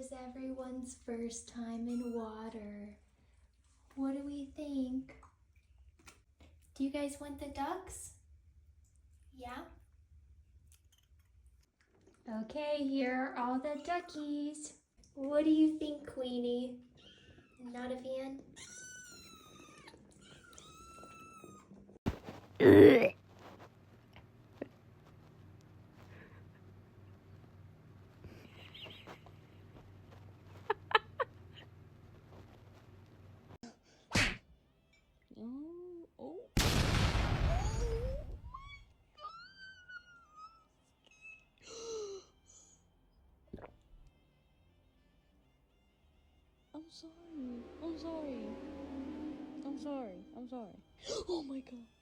is everyone's first time in water. What do we think? Do you guys want the ducks? Yeah? Okay, here are all the duckies. What do you think, Queenie? Not a fan? Oh. I'm sorry. I'm sorry. I'm sorry. I'm sorry. Oh my god.